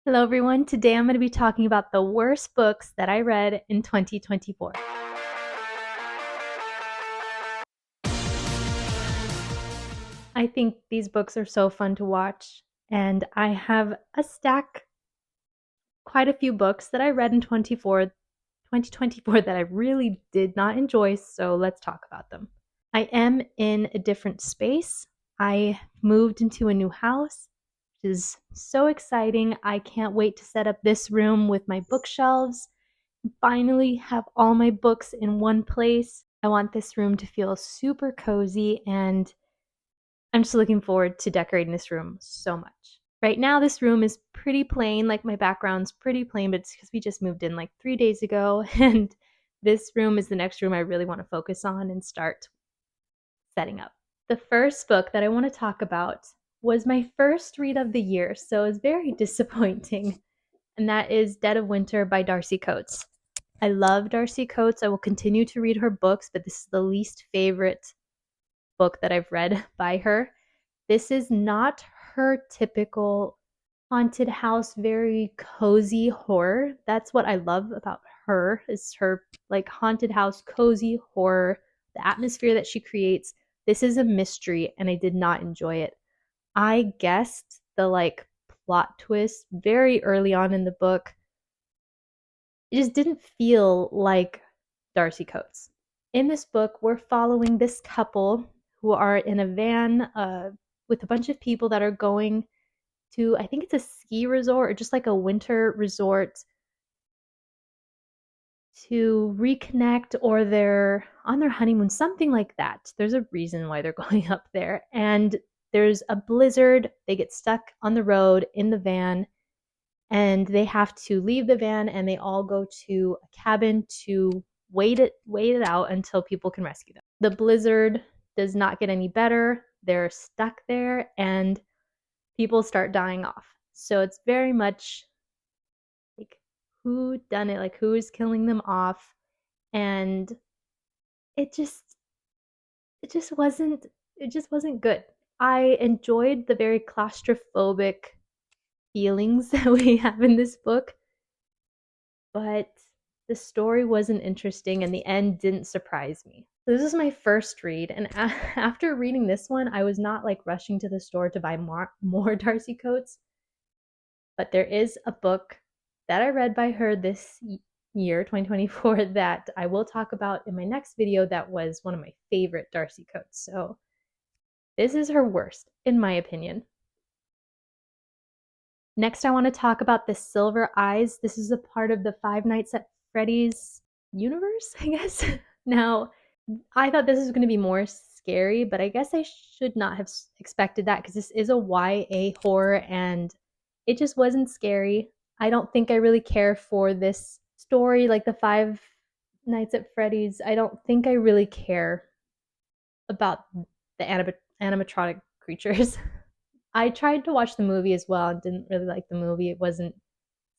Hello, everyone. Today I'm going to be talking about the worst books that I read in 2024. I think these books are so fun to watch, and I have a stack, quite a few books that I read in 2024 that I really did not enjoy, so let's talk about them. I am in a different space. I moved into a new house, which is so exciting. I can't wait to set up this room with my bookshelves finally have all my books in one place. I want this room to feel super cozy, and I'm just looking forward to decorating this room so much. Right now, this room is pretty plain, like my background's pretty plain, but it's because we just moved in like 3 days ago, and this room is the next room I really want to focus on and start setting up. The first book that I want to talk about was my first read of the year, so it's very disappointing, and that is Dead of Winter by Darcy Coates. I love Darcy Coates. I will continue to read her books, but this is the least favorite book that I've read by her. This is not her typical haunted house, very cozy horror. That's what I love about her, is her like haunted house, cozy horror, the atmosphere that she creates. This is a mystery, and I did not enjoy it. I guessed the like plot twist very early on in the book. It just didn't feel like Darcy Coates. In this book, we're following this couple who are in a van with a bunch of people that are going to, I think it's a ski resort or just like a winter resort to reconnect, or they're on their honeymoon, something like that. There's a reason why they're going up there. And there's a blizzard. They get stuck on the road in the van, and they have to leave the van, and they all go to a cabin to wait it out until people can rescue them. The blizzard does not get any better. They're stuck there, and people start dying off. So it's very much like who done it, like who is killing them off, and it just it just wasn't it just wasn't good. I enjoyed the very claustrophobic feelings that we have in this book, but the story wasn't interesting and the end didn't surprise me. So this is my first read, and after reading this one, I was not like rushing to the store to buy more Darcy Coates, but there is a book that I read by her this year, 2024, that I will talk about in my next video that was one of my favorite Darcy Coates. So this is her worst, in my opinion. Next, I want to talk about The Silver Eyes. This is a part of the Five Nights at Freddy's universe, I guess. Now, I thought this was going to be more scary, but I guess I should not have expected that because this is a YA horror and it just wasn't scary. I don't think I really care for this story, like the Five Nights at Freddy's. I don't think I really care about the animatronic creatures. I tried to watch the movie as well and didn't really like the movie. It wasn't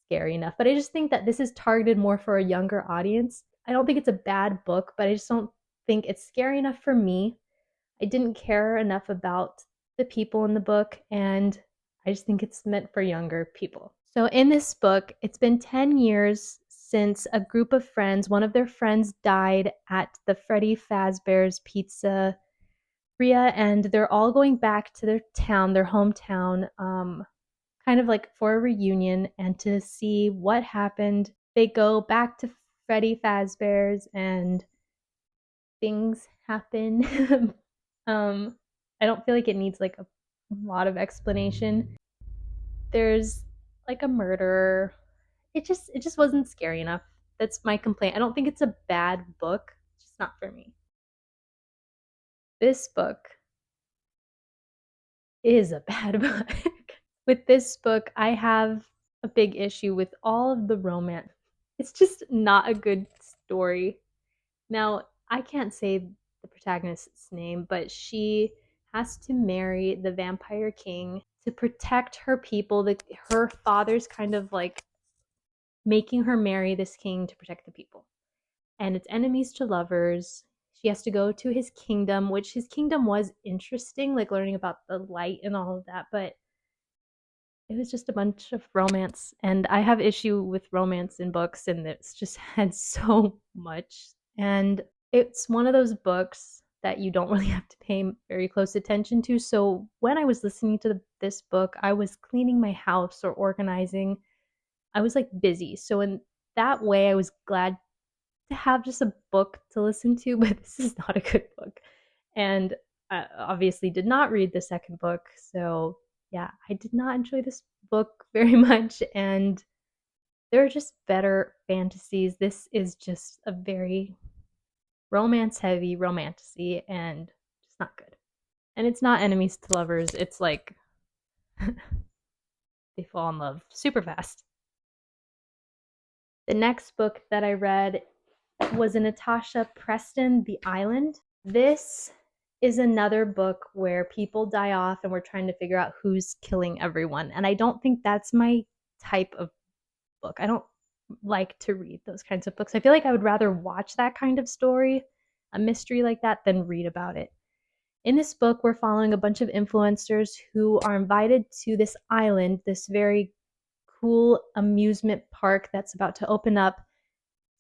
scary enough. But I just think that this is targeted more for a younger audience. I don't think it's a bad book, but I just don't think it's scary enough for me. I didn't care enough about the people in the book, and I just think it's meant for younger people. So in this book, it's been 10 years since a group of friends, one of their friends died at the Freddy Fazbear's Pizza, and they're all going back to their town, their hometown, kind of like for a reunion and to see what happened. They go back to Freddy Fazbear's and things happen. I don't feel like it needs like a lot of explanation. There's like a murderer. It just wasn't scary enough. That's my complaint. I don't think it's a bad book. It's just not for me. This book is a bad book. With this book, I have a big issue with all of the romance. It's just not a good story. Now, I can't say the protagonist's name, but she has to marry the vampire king to protect her people. Her father's kind of like making her marry this king to protect the people. And it's enemies to lovers. She has to go to his kingdom, which his kingdom was interesting, like learning about the light and all of that, but it was just a bunch of romance, and I have issue with romance in books, and it's just had so much. And it's one of those books that you don't really have to pay very close attention to. So when I was listening to this book, I was cleaning my house or organizing. I was like busy. So in that way, I was glad to have just a book to listen to, but this is not a good book. And I obviously did not read the second book. So yeah, I did not enjoy this book very much. And there are just better fantasies. This is just a very romance heavy romantasy and just not good. And it's not enemies to lovers. It's like they fall in love super fast. The next book that I read was a Natasha Preston, The Island. This is another book where people die off and we're trying to figure out who's killing everyone. And I don't think that's my type of book. I don't like to read those kinds of books. I feel like I would rather watch that kind of story, a mystery like that, than read about it. In this book, we're following a bunch of influencers who are invited to this island, this very cool amusement park that's about to open up.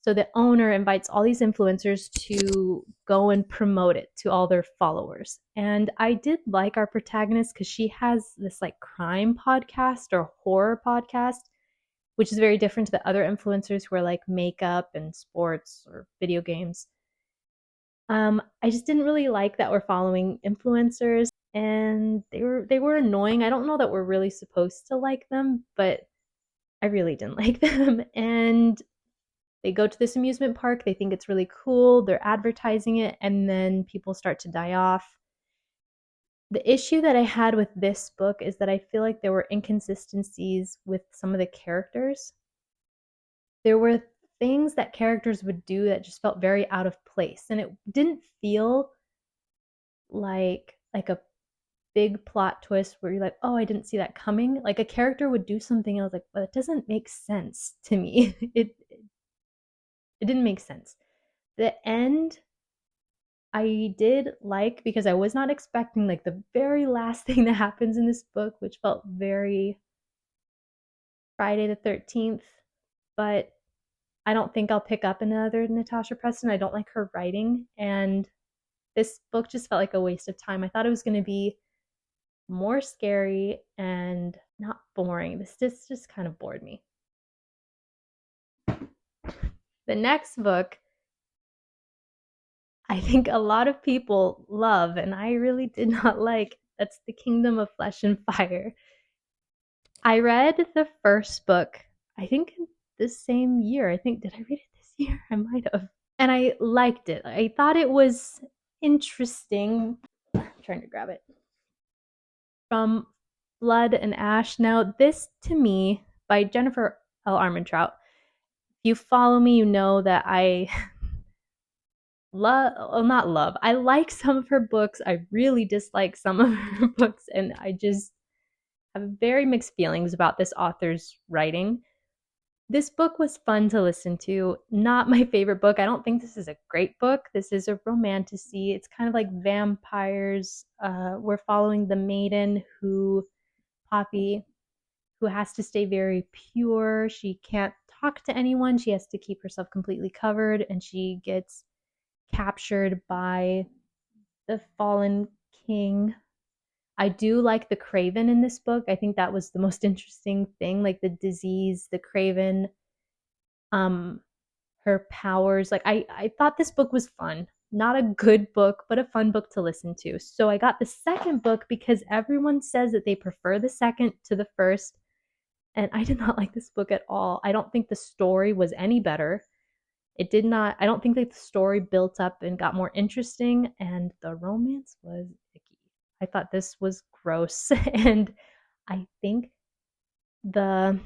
So the owner invites all these influencers to go and promote it to all their followers. And I did like our protagonist because she has this like crime podcast or horror podcast, which is very different to the other influencers who are like makeup and sports or video games. I just didn't really like that we're following influencers, and they were annoying. I don't know that we're really supposed to like them, but I really didn't like them. And they go to this amusement park, they think it's really cool, they're advertising it, and then people start to die off. The issue that I had with this book is that I feel like there were inconsistencies with some of the characters. There were things that characters would do that just felt very out of place, and it didn't feel like a big plot twist where you're like, oh, I didn't see that coming. Like a character would do something and I was like, well, it doesn't make sense to me. It didn't make sense. The end I did like because I was not expecting like the very last thing that happens in this book, which felt very Friday the 13th, but I don't think I'll pick up another Natasha Preston. I don't like her writing, and this book just felt like a waste of time. I thought it was going to be more scary and not boring. This just kind of bored me. The next book, I think a lot of people love, and I really did not like. That's The Kingdom of Flesh and Fire. I read the first book, I think the same year. I think, did I read it this year? I might have. And I liked it. I thought it was interesting. I'm trying to grab it. From Blood and Ash. Now, this to me, by Jennifer L. Armentrout. If you follow me, you know that I not love. I like some of her books. I really dislike some of her books, and I just have very mixed feelings about this author's writing. This book was fun to listen to. Not my favorite book. I don't think this is a great book. This is a romantasy. It's kind of like vampires. We're following the maiden Poppy, who has to stay very pure. She can't talk to anyone. She has to keep herself completely covered, and she gets captured by the fallen king. I do like the Craven in this book. I think that was the most interesting thing, like the disease, the Craven, um, her powers. Like I thought this book was fun. Not a good book, but a fun book to listen to. So I got the second book because everyone says that they prefer the second to the first. And I did not like this book at all. I don't think the story was any better. It did not, I don't think that the story built up and got more interesting, and the romance was icky. I thought this was gross. And I think the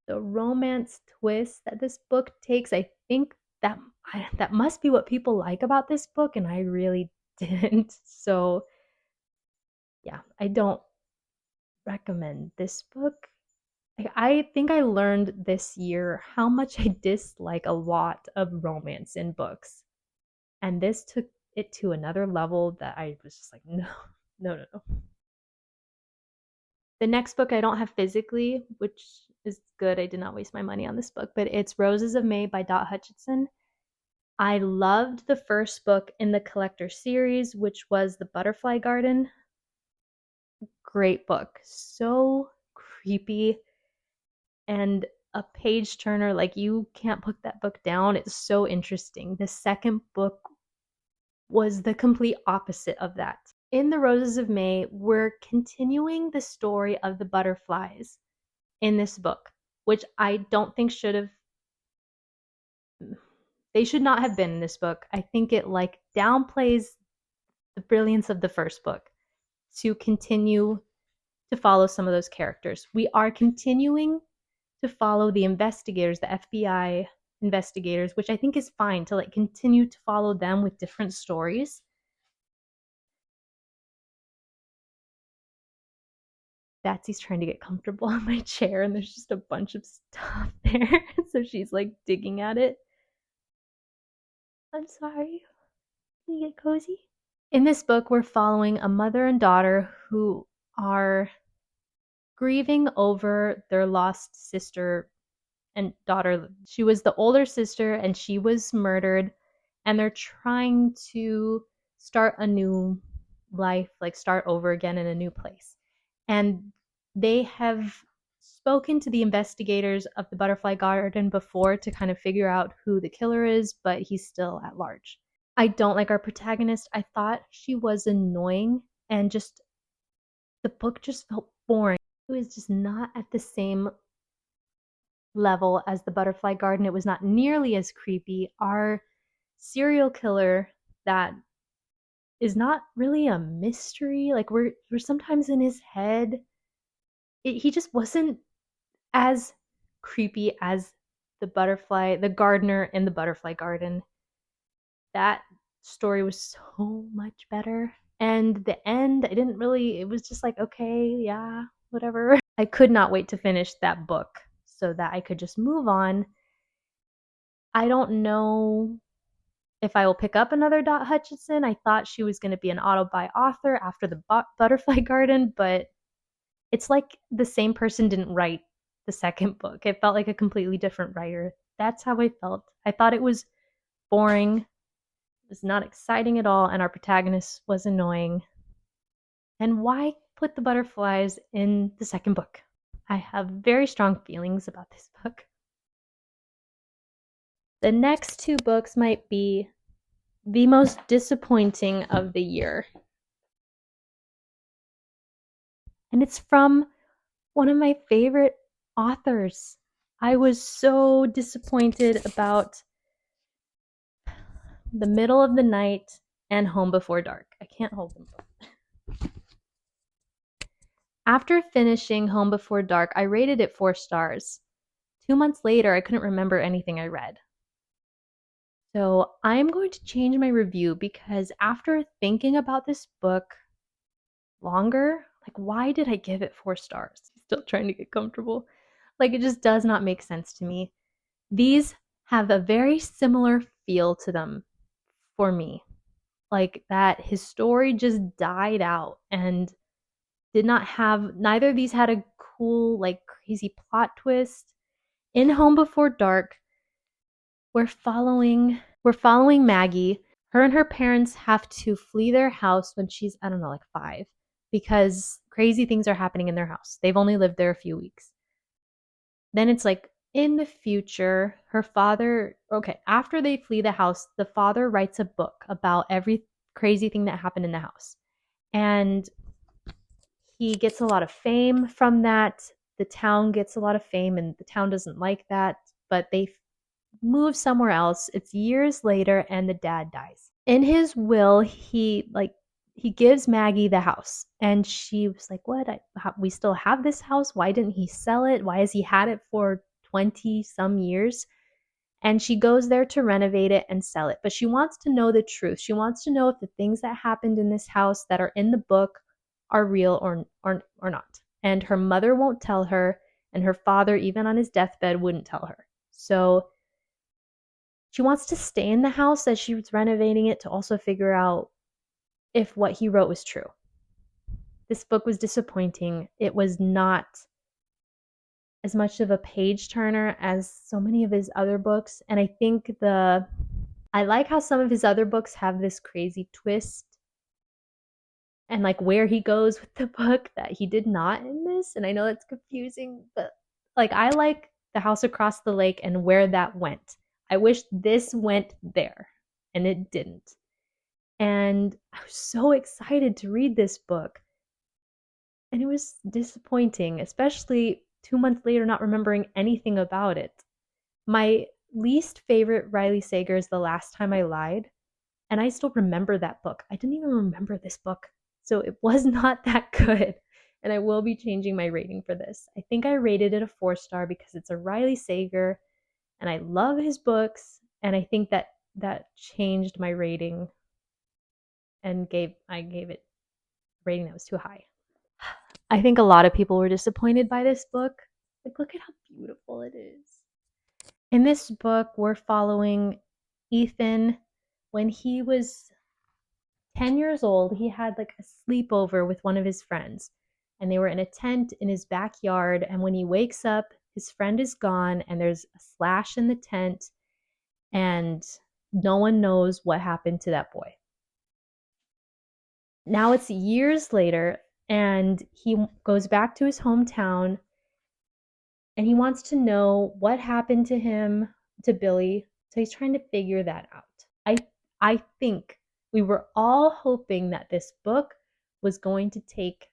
the romance twist that this book takes, I think that must be what people like about this book, and I really didn't. So yeah, I don't recommend this book. I think I learned this year how much I dislike a lot of romance in books. And this took it to another level that I was just like, no, no, no, no. The next book I don't have physically, which is good. I did not waste my money on this book, but it's Roses of May by Dot Hutchinson. I loved the first book in the collector series, which was The Butterfly Garden. Great book. So creepy and a page turner. Like, you can't put that book down. It's so interesting. The second book was the complete opposite of that. In The Roses of May, we're continuing the story of the butterflies in this book, which I don't think they should not have been in this book. I think it like downplays the brilliance of the first book to continue to follow some of those characters. We are continuing to follow the investigators, the FBI investigators, which I think is fine to like continue to follow them with different stories. Betsy's trying to get comfortable in my chair and there's just a bunch of stuff there. So she's like digging at it. I'm sorry. Can you get cozy? In this book, we're following a mother and daughter who are grieving over their lost sister and daughter. She was the older sister and she was murdered, and they're trying to start a new life, like start over again in a new place. And they have spoken to the investigators of the Butterfly Garden before to kind of figure out who the killer is, but he's still at large. I don't like our protagonist. I thought she was annoying and just the book just felt boring. It was just not at the same level as the Butterfly Garden. It was not nearly as creepy. Our serial killer that is not really a mystery. Like we're sometimes in his head. He just wasn't as creepy as the gardener in the Butterfly Garden. That story was so much better. And the end, it was just like, okay, yeah, whatever. I could not wait to finish that book so that I could just move on. I don't know if I will pick up another Dot Hutchinson. I thought she was going to be an auto-buy author after the Butterfly Garden, but it's like the same person didn't write the second book. It felt like a completely different writer. That's how I felt. I thought it was boring. It was not exciting at all, and our protagonist was annoying. And why put the butterflies in the second book? I have very strong feelings about this book. The next two books might be the most disappointing of the year. And it's from one of my favorite authors. I was so disappointed about The Middle of the Night and Home Before Dark. I can't hold them both. After finishing Home Before Dark, I rated it 4 stars. 2 months later, I couldn't remember anything I read. So I'm going to change my review because after thinking about this book longer, like why did I give it 4 stars? I'm still trying to get comfortable. Like it just does not make sense to me. These have a very similar feel to them for me. Like that his story just died out and neither of these had a cool, like crazy plot twist. In Home Before Dark, we're following Maggie. Her and her parents have to flee their house when she's, I don't know, like 5, because crazy things are happening in their house. They've only lived there a few weeks. Then it's like in the future, after they flee the house, the father writes a book about every crazy thing that happened in the house. And he gets a lot of fame from that. The town gets a lot of fame and the town doesn't like that, but they move somewhere else. It's years later and the dad dies. In his will, he gives Maggie the house, and she was like, what? We still have this house? Why didn't he sell it? Why has he had it for 20 some years? And she goes there to renovate it and sell it. But she wants to know the truth. She wants to know if the things that happened in this house that are in the book are real or not. And her mother won't tell her, and her father, even on his deathbed, wouldn't tell her. So she wants to stay in the house as she was renovating it to also figure out if what he wrote was true. This book was disappointing. It was not as much of a page turner as so many of his other books. And I think I like how some of his other books have this crazy twist and like where he goes with the book that he did not in this. And I know that's confusing, but like I like The House Across the Lake and where that went. I wish this went there and it didn't. And I was so excited to read this book. And it was disappointing, especially 2 months later, not remembering anything about it. My least favorite Riley Sager is The Last Time I Lied. And I still remember that book. I didn't even remember this book. So it was not that good. And I will be changing my rating for this. I think I rated it a 4-star because it's a Riley Sager and I love his books. And I think that changed my rating and I gave it a rating that was too high. I think a lot of people were disappointed by this book. Like, look at how beautiful it is. In this book, we're following Ethan when he was 10 years old. He had like a sleepover with one of his friends, and they were in a tent in his backyard. And when he wakes up, his friend is gone, and there's a slash in the tent, and no one knows what happened to that boy. Now it's years later, and he goes back to his hometown and he wants to know what happened to him, to Billy. So he's trying to figure that out. I think we were all hoping that this book was going to take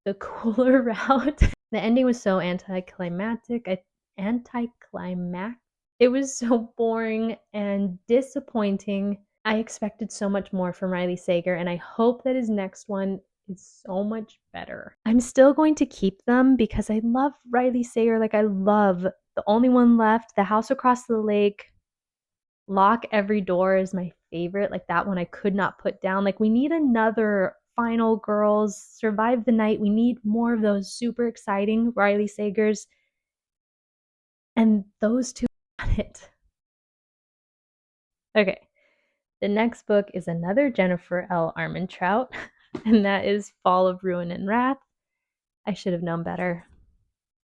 the cooler route. The ending was so anticlimactic. It was so boring and disappointing. I expected so much more from Riley Sager, and I hope that his next one is so much better. I'm still going to keep them because I love Riley Sager. Like, I love The Only One Left, The House Across the Lake, Lock Every Door is my favorite. Like, that one I could not put down. Like, we need another Final Girls, Survive the Night. We need more of those super exciting Riley Sagers. And those two got it. Okay. The next book is another Jennifer L. Armentrout, and that is Fall of Ruin and Wrath. I should have known better.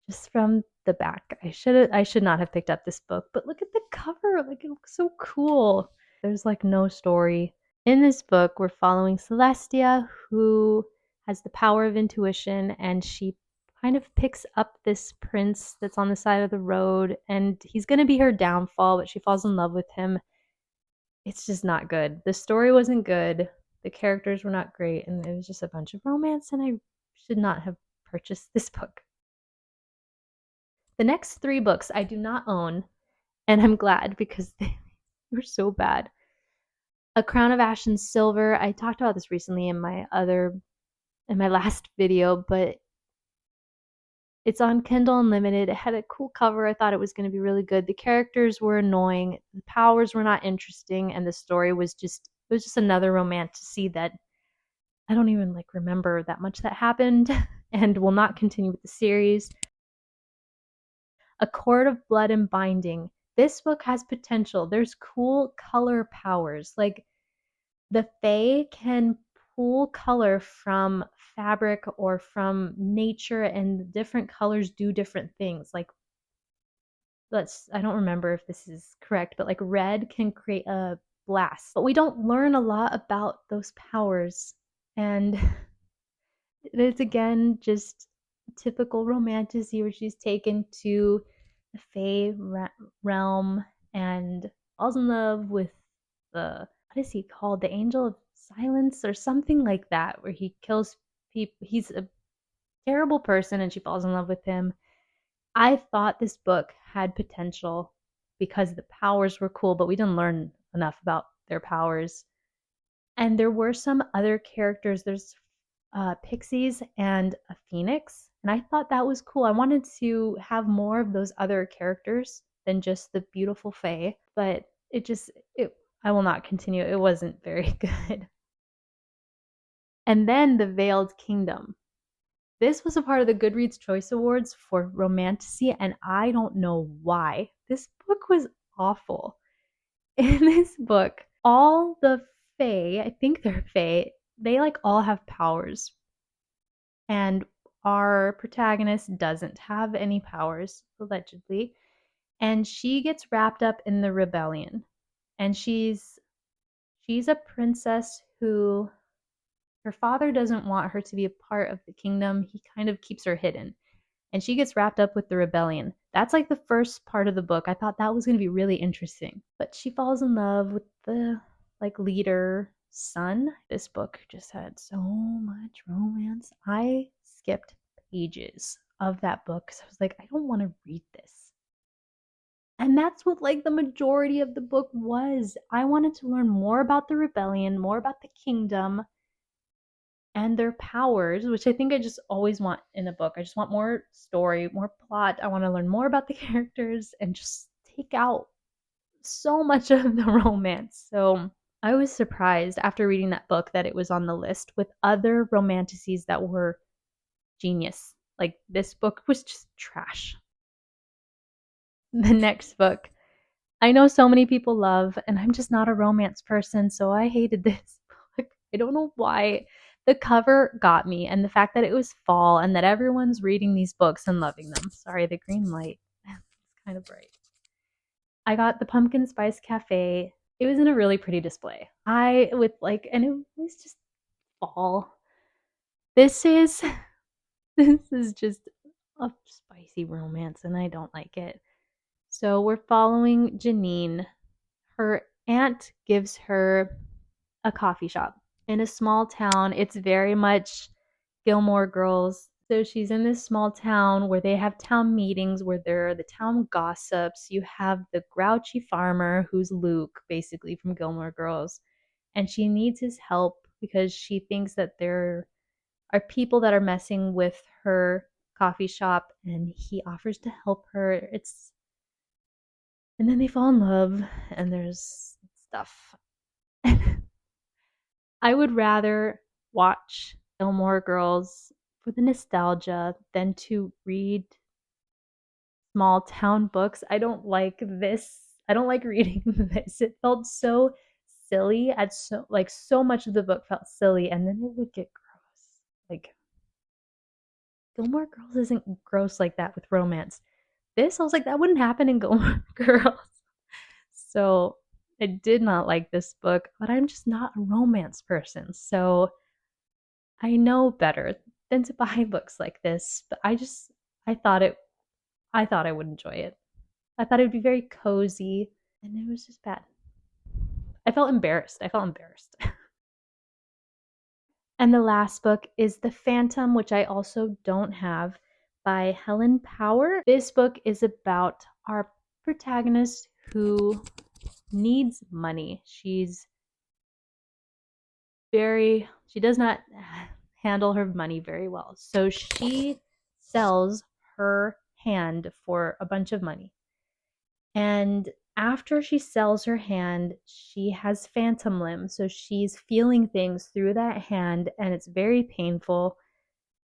Just from the back, I should not have picked up this book, but look at the cover. Like, it looks so cool. There's like no story. In this book, we're following Celestia, who has the power of intuition, and she kind of picks up this prince that's on the side of the road, and he's going to be her downfall, but she falls in love with him. It's just not good. The story wasn't good. The characters were not great, and it was just a bunch of romance, and I should not have purchased this book. The next 3 books I do not own, and I'm glad because they were so bad. A Crown of Ash and Silver. I talked about this recently in my last video, but it's on Kindle Unlimited. It had a cool cover. I thought it was going to be really good. The characters were annoying. The powers were not interesting, and the story was just another romantasy that I don't even like remember that much that happened and will not continue with the series. A Cord of Blood and Binding. This book has potential. There's cool color powers. Like, the Fae can pull color from fabric or from nature, and different colors do different things. Like, I don't remember if this is correct, but like red can create a blast. But we don't learn a lot about those powers. And it's again just typical romantasy where she's taken to the Fae realm and falls in love with what is he called? The Angel of Silence or something like that, where he kills people. He's a terrible person and she falls in love with him. I thought this book had potential because the powers were cool, but we didn't learn enough about their powers. And there were some other characters. There's pixies and a phoenix, and I thought that was cool. I wanted to have more of those other characters than just the beautiful fae, but I will not continue. It wasn't very good. And then The Veiled Kingdom. This was a part of the Goodreads Choice Awards for romantasy, and I don't know why. This book was awful. In this book, all the fae, I think they're fae, they like all have powers. And our protagonist doesn't have any powers, allegedly, and she gets wrapped up in the rebellion. And she's a princess who her father doesn't want her to be a part of the kingdom. He kind of keeps her hidden. And she gets wrapped up with the rebellion. That's like the first part of the book. I thought that was going to be really interesting. But she falls in love with the like leader son. This book just had so much romance. I skipped pages of that book cuz I was like, I don't want to read this. And that's what like the majority of the book was. I wanted to learn more about the rebellion, more about the kingdom, and their powers, which I think I just always want in a book. I just want more story, more plot. I want to learn more about the characters and just take out so much of the romance. So I was surprised after reading that book that it was on the list with other romanticises that were genius. Like this book was just trash. The next book I know so many people love, and I'm just not a romance person, so I hated this book. I don't know why. The cover got me, and the fact that it was fall and that everyone's reading these books and loving them. Sorry, the green light. It's kind of bright. I got the Pumpkin Spice Cafe. It was in a really pretty display. And it was just fall. This is this is just a spicy romance, and I don't like it. So we're following Janine. Her aunt gives her a coffee shop in a small town. It's very much Gilmore Girls. So she's in this small town where they have town meetings where there are the town gossips. You have the grouchy farmer who's Luke, basically from Gilmore Girls, and she needs his help because she thinks that there are people that are messing with her coffee shop, and he offers to help her. And then they fall in love, and there's stuff. I would rather watch Gilmore Girls for the nostalgia than to read small town books. I don't like this. I don't like reading this. It felt so silly. At so much of the book felt silly, and then it would get gross. Like Gilmore Girls isn't gross like that with romance. This, I was like, that wouldn't happen in Gilmore Girls. So I did not like this book, but I'm just not a romance person. So I know better than to buy books like this, but I thought it I thought I would enjoy it. I thought it would be very cozy, and it was just bad. I felt embarrassed. I felt embarrassed. And the last book is The Phantom, which I also don't have, by Helen Power. This book is about our protagonist who needs money. She does not handle her money very well. So she sells her hand for a bunch of money. And after she sells her hand, she has phantom limb. So she's feeling things through that hand, and it's very painful.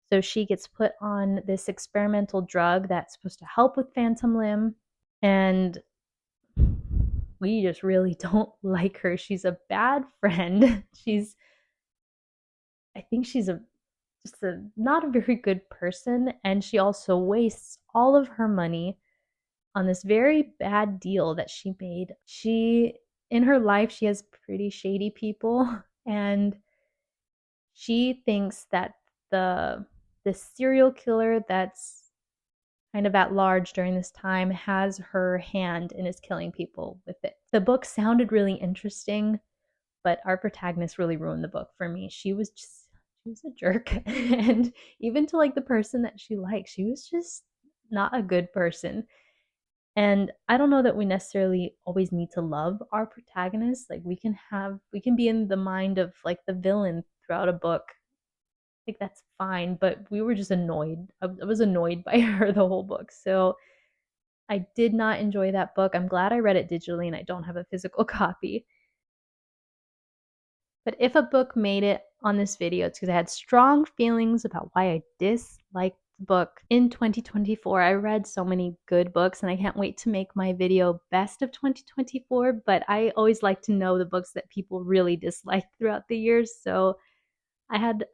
So she gets put on this experimental drug that's supposed to help with phantom limb. And we just really don't like her. She's a bad friend. I think she's just a not a very good person, and she also wastes all of her money on this very bad deal that she made. She in her life she has pretty shady people, and she thinks that the serial killer that's kind of at large during this time has her hand and is killing people with it. The book sounded really interesting, but our protagonist really ruined the book for me. She was a jerk. And even to like the person that she liked, she was just not a good person. And I don't know that we necessarily always need to love our protagonist. Like we can be in the mind of like the villain throughout a book. Like that's fine, but we were just annoyed. I was annoyed by her the whole book. So I did not enjoy that book. I'm glad I read it digitally and I don't have a physical copy. But if a book made it on this video, it's because I had strong feelings about why I disliked the book. In 2024, I read so many good books, and I can't wait to make my video best of 2024, but I always like to know the books that people really disliked throughout the years. So I had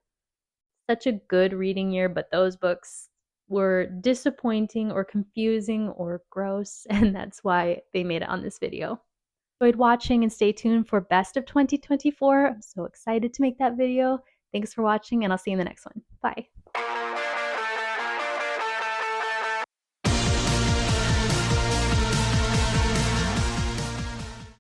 such a good reading year, but those books were disappointing or confusing or gross, and that's why they made it on this video. Enjoyed watching, and stay tuned for best of 2024. I'm so excited to make that video. Thanks for watching, and I'll see you in the next one. Bye.